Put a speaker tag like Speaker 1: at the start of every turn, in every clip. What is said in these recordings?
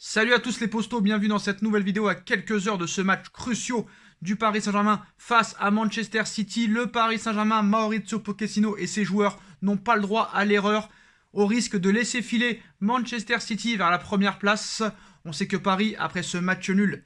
Speaker 1: Salut à tous les postos, bienvenue dans cette nouvelle vidéo à quelques heures de ce match crucial du Paris Saint-Germain face à Manchester City. Le Paris Saint-Germain, Mauricio Pochettino et ses joueurs n'ont pas le droit à l'erreur au risque de laisser filer Manchester City vers la première place. On sait que Paris, après ce match nul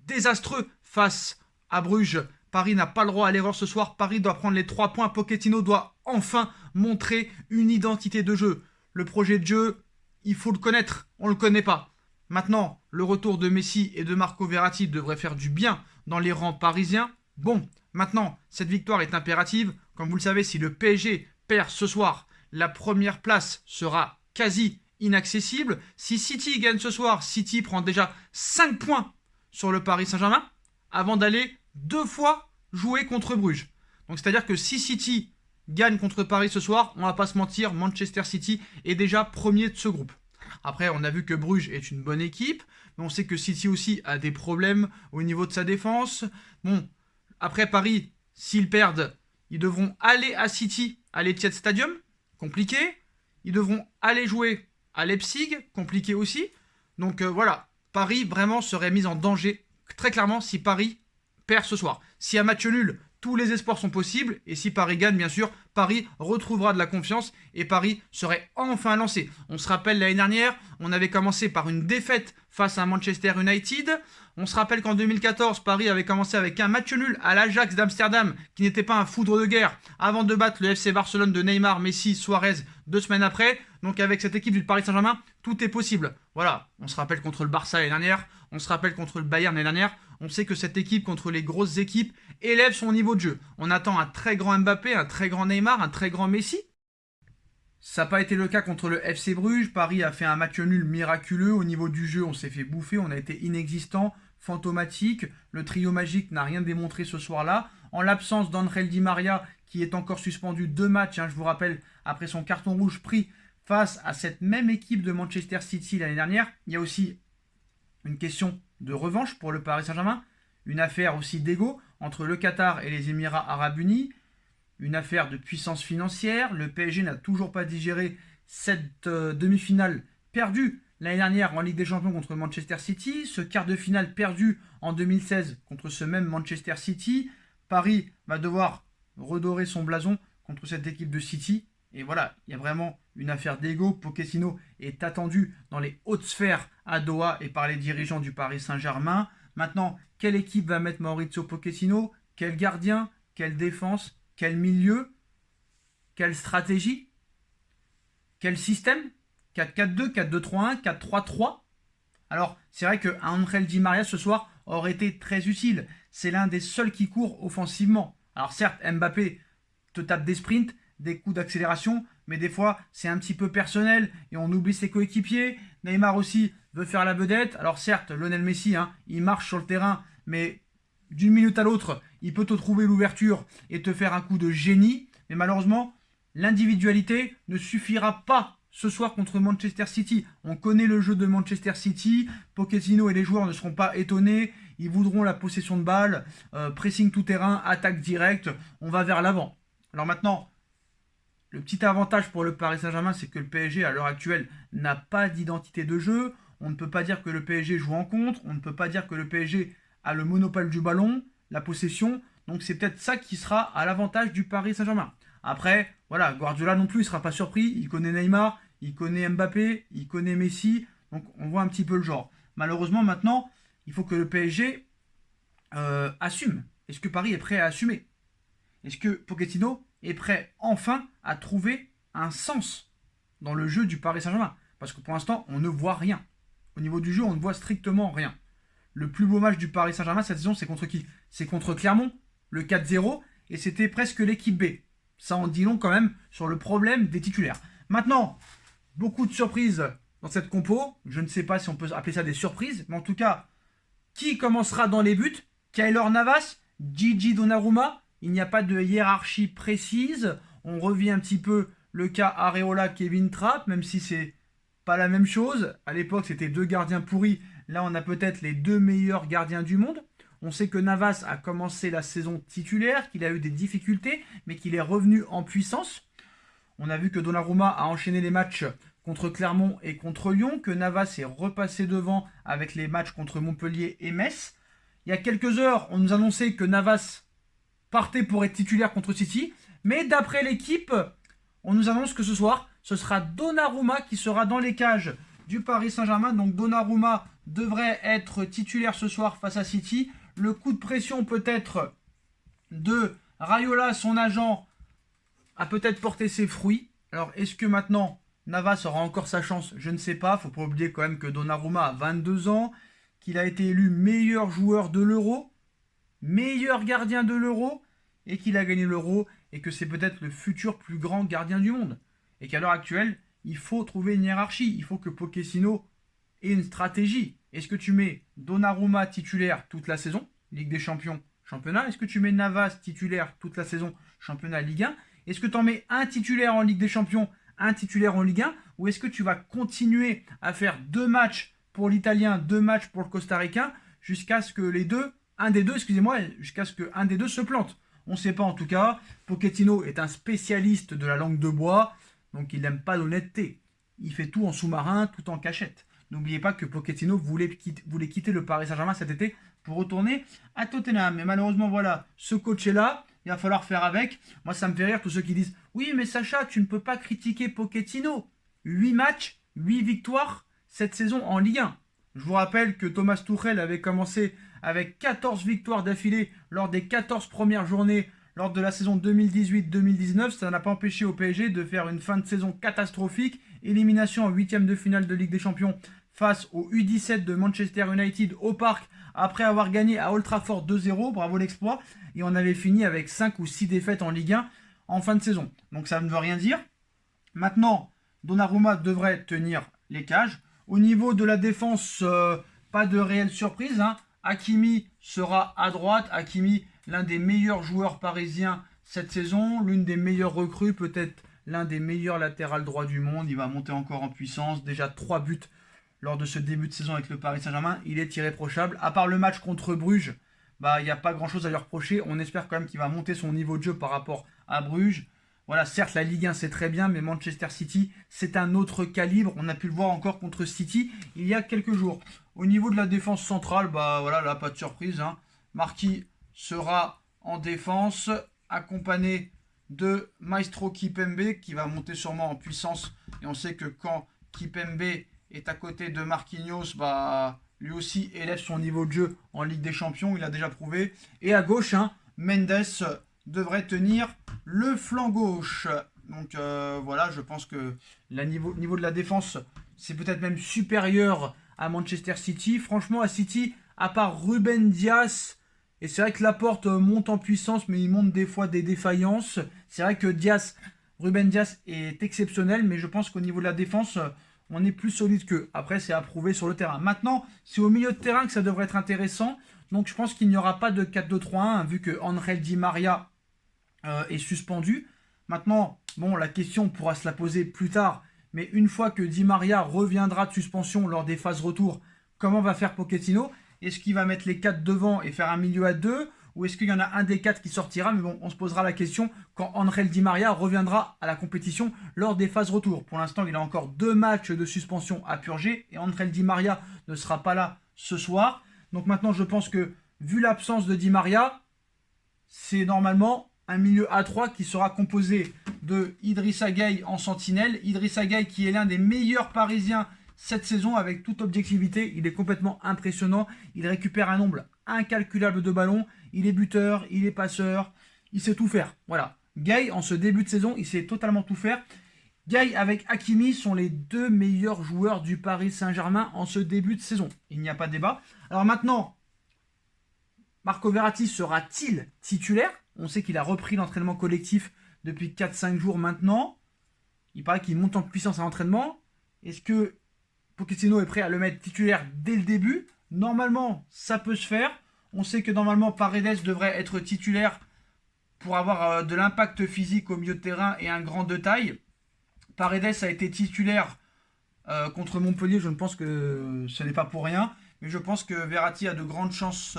Speaker 1: désastreux face à Bruges, Paris n'a pas le droit à l'erreur ce soir. Paris doit prendre les 3 points. Pochettino doit enfin montrer une identité de jeu. Le projet de jeu, il faut le connaître, on ne le connaît pas. Maintenant, le retour de Messi et de Marco Verratti devrait faire du bien dans les rangs parisiens. Bon, maintenant, cette victoire est impérative. Comme vous le savez, si le PSG perd ce soir, la première place sera quasi inaccessible. Si City gagne ce soir, City prend déjà 5 points sur le Paris Saint-Germain avant d'aller 2 fois jouer contre Bruges. Donc c'est-à-dire que si City gagne contre Paris ce soir, on va pas se mentir, Manchester City est déjà premier de ce groupe. Après, on a vu que Bruges est une bonne équipe, mais on sait que City aussi a des problèmes au niveau de sa défense. Bon, après Paris, s'ils perdent, ils devront aller à City, à l'Etihad Stadium, compliqué. Ils devront aller jouer à Leipzig, compliqué aussi. Donc voilà, Paris vraiment serait mis en danger, très clairement, si Paris perd ce soir. Si un match nul, tous les espoirs sont possibles. Et si Paris gagne, bien sûr, Paris retrouvera de la confiance et Paris serait enfin lancé. On se rappelle l'année dernière, on avait commencé par une défaite face à Manchester United. On se rappelle qu'en 2014, Paris avait commencé avec un match nul à l'Ajax d'Amsterdam, qui n'était pas un foudre de guerre, avant de battre le FC Barcelone de Neymar, Messi, Suarez 2 semaines après. Donc avec cette équipe du Paris Saint-Germain, tout est possible. Voilà, on se rappelle contre le Barça l'année dernière, on se rappelle contre le Bayern l'année dernière. On sait que cette équipe, contre les grosses équipes, élève son niveau de jeu. On attend un très grand Mbappé, un très grand Neymar, un très grand Messi. Ça n'a pas été le cas contre le FC Bruges. Paris a fait un match nul miraculeux. Au niveau du jeu, on s'est fait bouffer. On a été inexistant, fantomatique. Le trio magique n'a rien démontré ce soir-là. En l'absence d'Angel Di Maria, qui est encore suspendu 2 matchs, je vous rappelle, après son carton rouge pris face à cette même équipe de Manchester City l'année dernière. Il y a aussi une question de revanche pour le Paris Saint-Germain. Une affaire aussi d'ego entre le Qatar et les Émirats Arabes Unis. Une affaire de puissance financière. Le PSG n'a toujours pas digéré cette demi-finale perdue l'année dernière en Ligue des Champions contre Manchester City. Ce quart de finale perdu en 2016 contre ce même Manchester City. Paris va devoir redorer son blason contre cette équipe de City. Et voilà, il y a vraiment une affaire d'ego. Pochettino est attendu dans les hautes sphères à Doha et par les dirigeants du Paris Saint-Germain. Maintenant, quelle équipe va mettre Mauricio Pochettino? Quel gardien? Quelle défense? Quel milieu? Quelle stratégie? Quel système? 4-4-2, 4-2-3-1, 4-3-3? Alors, c'est vrai que Angel Di Maria ce soir aurait été très utile. C'est l'un des seuls qui court offensivement. Alors certes, Mbappé te tape des sprints, des coups d'accélération, mais des fois c'est un petit peu personnel et on oublie ses coéquipiers. Neymar aussi veut faire la vedette. Alors certes, Lionel Messi, il marche sur le terrain, mais d'une minute à l'autre, il peut te trouver l'ouverture et te faire un coup de génie. Mais malheureusement, l'individualité ne suffira pas ce soir contre Manchester City. On connaît le jeu de Manchester City. Pochettino et les joueurs ne seront pas étonnés. Ils voudront la possession de balle, pressing tout terrain, attaque directe. On va vers l'avant. Alors maintenant, le petit avantage pour le Paris Saint-Germain, c'est que le PSG, à l'heure actuelle, n'a pas d'identité de jeu. On ne peut pas dire que le PSG joue en contre. On ne peut pas dire que le PSG a le monopole du ballon, la possession. Donc c'est peut-être ça qui sera à l'avantage du Paris Saint-Germain. Après, voilà, Guardiola non plus, il ne sera pas surpris. Il connaît Neymar, il connaît Mbappé, il connaît Messi. Donc on voit un petit peu le genre. Malheureusement, maintenant, il faut que le PSG assume. Est-ce que Paris est prêt à assumer? Est-ce que Pochettino est prêt enfin à trouver un sens dans le jeu du Paris Saint-Germain? Parce que pour l'instant, on ne voit rien. Au niveau du jeu, on ne voit strictement rien. Le plus beau match du Paris Saint-Germain cette saison, c'est contre qui? C'est contre Clermont, le 4-0, et c'était presque l'équipe B. Ça en dit long quand même sur le problème des titulaires. Maintenant, beaucoup de surprises dans cette compo. Je ne sais pas si on peut appeler ça des surprises, mais en tout cas, qui commencera dans les buts? Keylor Navas, Gigi Donnarumma. Il n'y a pas de hiérarchie précise. On revit un petit peu le cas Areola, Kevin Trapp, même si c'est pas la même chose. À l'époque, c'était 2 gardiens pourris. Là, on a peut-être les 2 meilleurs gardiens du monde. On sait que Navas a commencé la saison titulaire, qu'il a eu des difficultés, mais qu'il est revenu en puissance. On a vu que Donnarumma a enchaîné les matchs contre Clermont et contre Lyon, que Navas est repassé devant avec les matchs contre Montpellier et Metz. Il y a quelques heures, on nous annonçait que Navas partait pour être titulaire contre City, mais d'après l'équipe, on nous annonce que ce soir, ce sera Donnarumma qui sera dans les cages du Paris Saint-Germain. Donc Donnarumma devrait être titulaire ce soir face à City. Le coup de pression peut-être de Raiola, son agent, a peut-être porté ses fruits. Alors est-ce que maintenant Navas aura encore sa chance? Je ne sais pas. Faut pas oublier quand même que Donnarumma a 22 ans, qu'il a été élu meilleur joueur de l'Euro, meilleur gardien de l'Euro, et qu'il a gagné l'Euro, et que c'est peut-être le futur plus grand gardien du monde. Et qu'à l'heure actuelle, il faut trouver une hiérarchie. Il faut que Pochettino ait une stratégie. Est-ce que tu mets Donnarumma titulaire toute la saison, Ligue des Champions, championnat? Est-ce que tu mets Navas titulaire toute la saison, championnat, Ligue 1? Est-ce que tu en mets un titulaire en Ligue des Champions, un titulaire en Ligue 1? Ou est-ce que tu vas continuer à faire 2 matchs pour l'Italien, 2 matchs pour le Costa-Ricain, jusqu'à ce que jusqu'à ce qu'un des deux se plante? On ne sait pas en tout cas. Pochettino est un spécialiste de la langue de bois, donc il n'aime pas l'honnêteté. Il fait tout en sous-marin, tout en cachette. N'oubliez pas que Pochettino voulait quitter le Paris Saint-Germain cet été pour retourner à Tottenham. Mais malheureusement, voilà, ce coach est là, il va falloir faire avec. Moi, ça me fait rire tous ceux qui disent « Oui, mais Sacha, tu ne peux pas critiquer Pochettino. 8 matchs, 8 victoires cette saison en Ligue 1. » Je vous rappelle que Thomas Tuchel avait commencé avec 14 victoires d'affilée lors des 14 premières journées lors de la saison 2018-2019. Ça n'a pas empêché au PSG de faire une fin de saison catastrophique. Élimination en 8e de finale de Ligue des Champions face au U17 de Manchester United au Parc après avoir gagné à Old Trafford 2-0. Bravo l'exploit. Et on avait fini avec 5 ou 6 défaites en Ligue 1 en fin de saison. Donc ça ne veut rien dire. Maintenant, Donnarumma devrait tenir les cages. Au niveau de la défense, pas de réelle surprise. Hakimi sera à droite. Hakimi, l'un des meilleurs joueurs parisiens cette saison. L'une des meilleures recrues, peut-être l'un des meilleurs latérales droits du monde. Il va monter encore en puissance. Déjà 3 buts lors de ce début de saison avec le Paris Saint-Germain. Il est irréprochable. À part le match contre Bruges, il n'y a pas grand-chose à lui reprocher. On espère quand même qu'il va monter son niveau de jeu par rapport à Bruges. Voilà, certes, la Ligue 1, c'est très bien, mais Manchester City, c'est un autre calibre. On a pu le voir encore contre City il y a quelques jours. Au niveau de la défense centrale, voilà, là, pas de surprise. Marquis sera en défense, accompagné de Maestro Kipembe, qui va monter sûrement en puissance. Et on sait que quand Kipembe est à côté de Marquinhos, lui aussi élève son niveau de jeu en Ligue des Champions. Il a déjà prouvé. Et à gauche, Mendes devrait tenir le flanc gauche. Donc voilà, je pense que le niveau de la défense, c'est peut-être même supérieur à Manchester City. Franchement, à City, à part Ruben Dias, et c'est vrai que Laporte monte en puissance, mais il monte des fois des défaillances. C'est vrai que Ruben Dias est exceptionnel, mais je pense qu'au niveau de la défense, on est plus solide qu'eux. Après, c'est à prouver sur le terrain. Maintenant, c'est au milieu de terrain que ça devrait être intéressant. Donc je pense qu'il n'y aura pas de 4-2-3-1, vu que Angel Di Maria est suspendu. Maintenant, la question pourra se la poser plus tard, mais une fois que Di Maria reviendra de suspension lors des phases retour, comment va faire Pochettino? Est-ce qu'il va mettre les 4 devant et faire un milieu à 2, ou est-ce qu'il y en a un des 4 qui sortira? Mais on se posera la question quand Angel Di Maria reviendra à la compétition lors des phases retour. Pour l'instant, il a encore 2 matchs de suspension à purger, et Angel Di Maria ne sera pas là ce soir. Donc maintenant, je pense que, vu l'absence de Di Maria, c'est normalement un milieu A3 qui sera composé de Idrissa Gueye en sentinelle. Idrissa Gueye qui est l'un des meilleurs Parisiens cette saison avec toute objectivité. Il est complètement impressionnant. Il récupère un nombre incalculable de ballons. Il est buteur, il est passeur. Il sait tout faire. Voilà. Gueye, en ce début de saison, il sait totalement tout faire. Gueye avec Hakimi sont les 2 meilleurs joueurs du Paris Saint-Germain en ce début de saison. Il n'y a pas de débat. Alors maintenant, Marco Verratti sera-t-il titulaire? On sait qu'il a repris l'entraînement collectif depuis 4-5 jours maintenant. Il paraît qu'il monte en puissance à l'entraînement. Est-ce que Pochettino est prêt à le mettre titulaire dès le début? Normalement, ça peut se faire. On sait que normalement, Paredes devrait être titulaire pour avoir de l'impact physique au milieu de terrain et un grand de taille. Paredes a été titulaire contre Montpellier. Je ne pense que ce n'est pas pour rien. Mais je pense que Verratti a de grandes chances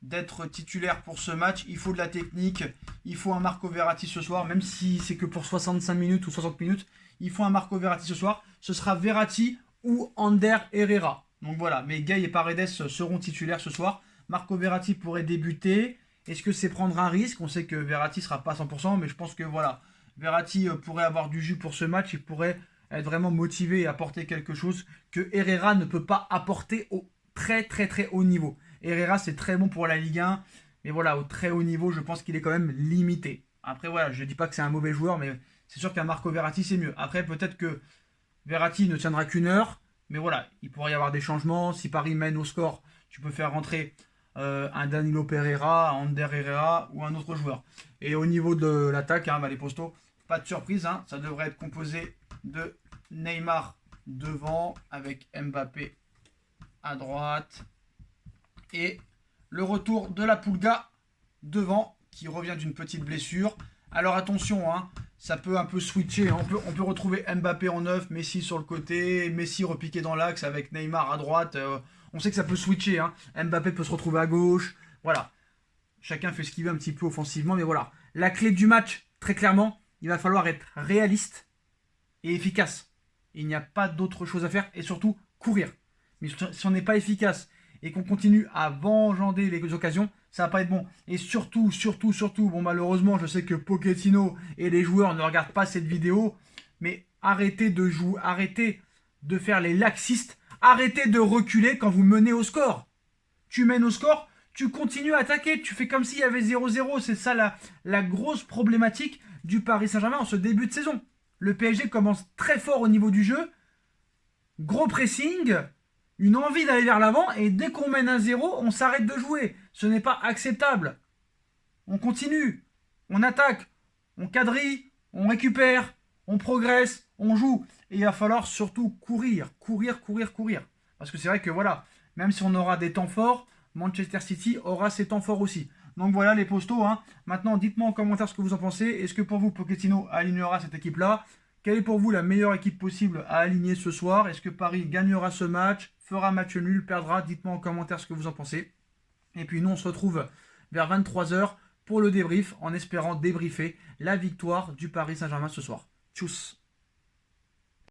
Speaker 1: d'être titulaire pour ce match. Il faut de la technique, il faut un Marco Verratti ce soir, même si c'est que pour 65 minutes ou 60 minutes, ils font un Marco Verratti ce soir, ce sera Verratti ou Ander Herrera. Donc voilà, mais Gay et Paredes seront titulaires ce soir. Marco Verratti pourrait débuter. Est-ce que c'est prendre un risque? On sait que Verratti ne sera pas à 100%, mais je pense que voilà, Verratti pourrait avoir du jus pour ce match. Il pourrait être vraiment motivé et apporter quelque chose que Herrera ne peut pas apporter au très très très haut niveau. Herrera, c'est très bon pour la Ligue 1, mais voilà, au très haut niveau, je pense qu'il est quand même limité. Après, voilà, je ne dis pas que c'est un mauvais joueur, mais c'est sûr qu'un Marco Verratti, c'est mieux. Après, peut-être que Verratti ne tiendra qu'une heure, mais voilà, il pourrait y avoir des changements. Si Paris mène au score, tu peux faire rentrer un Danilo Pereira, un Ander Herrera ou un autre joueur. Et au niveau de l'attaque, hein, les Postos, pas de surprise, hein, ça devrait être composé de Neymar devant avec Mbappé à droite et le retour de la Pulga devant qui revient d'une petite blessure. Alors attention, hein, ça peut un peu switcher. Hein. On peut retrouver Mbappé en neuf, Messi sur le côté, Messi repiqué dans l'axe avec Neymar à droite. On sait que ça peut switcher. Hein. Mbappé peut se retrouver à gauche. Voilà. Chacun fait ce qu'il veut un petit peu offensivement. Mais voilà. La clé du match, très clairement, il va falloir être réaliste et efficace. Il n'y a pas d'autre chose à faire. Et surtout, courir. Mais si on n'est pas efficace et qu'on continue à venger les occasions, ça va pas être bon. Et surtout, bon malheureusement, je sais que Pochettino et les joueurs ne regardent pas cette vidéo, mais arrêtez de jouer, arrêtez de faire les laxistes, arrêtez de reculer quand vous menez au score. Tu mènes au score, tu continues à attaquer, tu fais comme s'il y avait 0-0. C'est ça la grosse problématique du Paris Saint-Germain en ce début de saison. Le PSG commence très fort au niveau du jeu, gros pressing, une envie d'aller vers l'avant, et dès qu'on mène un 0, on s'arrête de jouer. Ce n'est pas acceptable. On continue, on attaque, on quadrille, on récupère, on progresse, on joue. Et il va falloir surtout courir. Parce que c'est vrai que voilà, même si on aura des temps forts, Manchester City aura ses temps forts aussi. Donc voilà les postos. Hein. Maintenant, dites-moi en commentaire ce que vous en pensez. Est-ce que pour vous, Pochettino alignera cette équipe-là? Quelle est pour vous la meilleure équipe possible à aligner ce soir? Est-ce que Paris gagnera ce match, fera match nul, perdra? Dites-moi en commentaire ce que vous en pensez. Et puis nous, on se retrouve vers 23h pour le débrief, en espérant débriefer la victoire du Paris Saint-Germain ce soir. Tchuss!